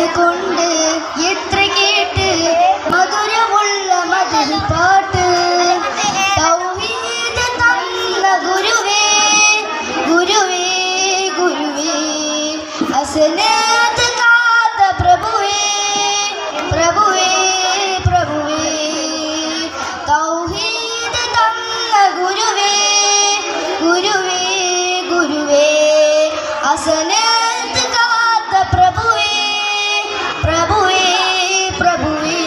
അതുകൊണ്ട് എത്ര കേട്ട് മധുരമുള്ള മധുര പാട്ട് തൗഹീദ് തന്ന ഗുരുവേ ഗുരുവേ ഗുരുവേ അസനത്ത് കാത്ത പ്രഭുവേ പ്രഭുവേ പ്രഭുവേ തൗഹീദ് തന്ന ഗുരുവേ ഗുരുവേ ഗുരുവേ അസനത്ത് കാത്ത പ്രഭുവേ പ്രഭുവേ പ്രഭുവേ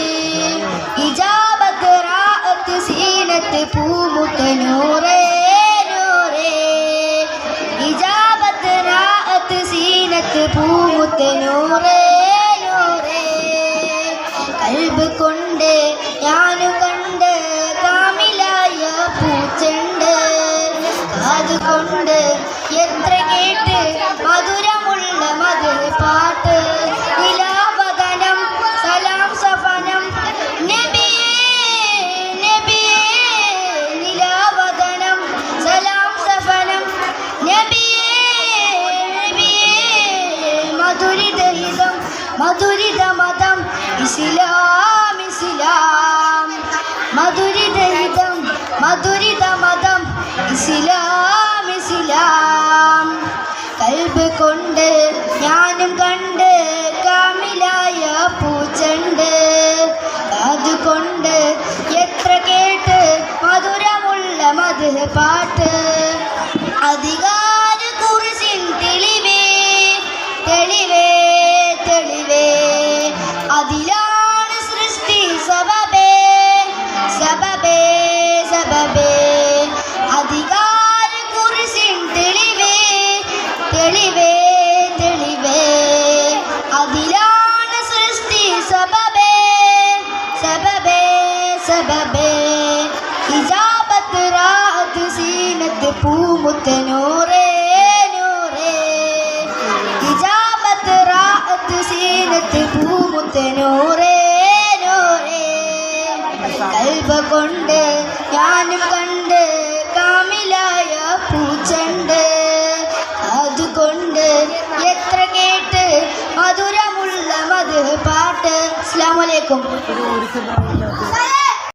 ഇജാബത്ത് റാഅത്ത് സീനത്ത് പൂമുത്ത് നൂറേ നൂറേ ഇജാബത്ത് റാഅത്ത് സീനത്ത് പൂമുത്ത് നൂറേ നൂറേ കൽബ് കൊണ്ട് ഞാനും കണ്ട് കാമിലായ പൂച്ചെണ്ട് അതുകൊണ്ട് എത്ര കേട്ട് മധുരമുള്ള മധുര പാട്ട് നിലാവദനം സലാം സഫനം നബിയേ നബിയേ നിലാവദനം സലാം സഫനം നബിയേ നബിയേ മധുരിതഹിതം മധുരിത മതം ഇസ്ലാം ഇസ്ലാം മധുരിതഹിതം മധുരിത മതം ഇസ്ലാം ഇസ്ലാം കൽബ് കൊണ്ട് ഞാനും കണ്ട് കാമിലായ പൂച്ചണ്ട് അതുകൊണ്ട് എത്ര കേട്ട് മധുരമുള്ള മധുര പാട്ട് അധികാര കുറിസിൻ തെളിവേ തെളിവേ തെളിവേ അതിലാണ് സൃഷ്ടി സബബേ സബബേ സബബേ അധികാര കുറിസിൻ തെളിവേ തെളിവേ തെളിവേ അതിലാണ് സൃഷ്ടി സബബേ സബബേ സബബേ ഇജാബത്ത് റാഅത്ത് സീനത്ത് പൂമുത്ത് നൂറേ നൂറേ ഇജാബത്ത് റാഅത്ത് സീനത്ത് പൂമുത്ത് നൂറേ നൂറേ കൽബ് കൊണ്ട് ഞാനും കണ്ട് കാമിലായ പൂച്ചണ്ട് അതുകൊണ്ട് എത്ര കേട്ട് മധുരമുള്ള മധുര പാട്ട്. അസ്സലാമു അലൈക്കും.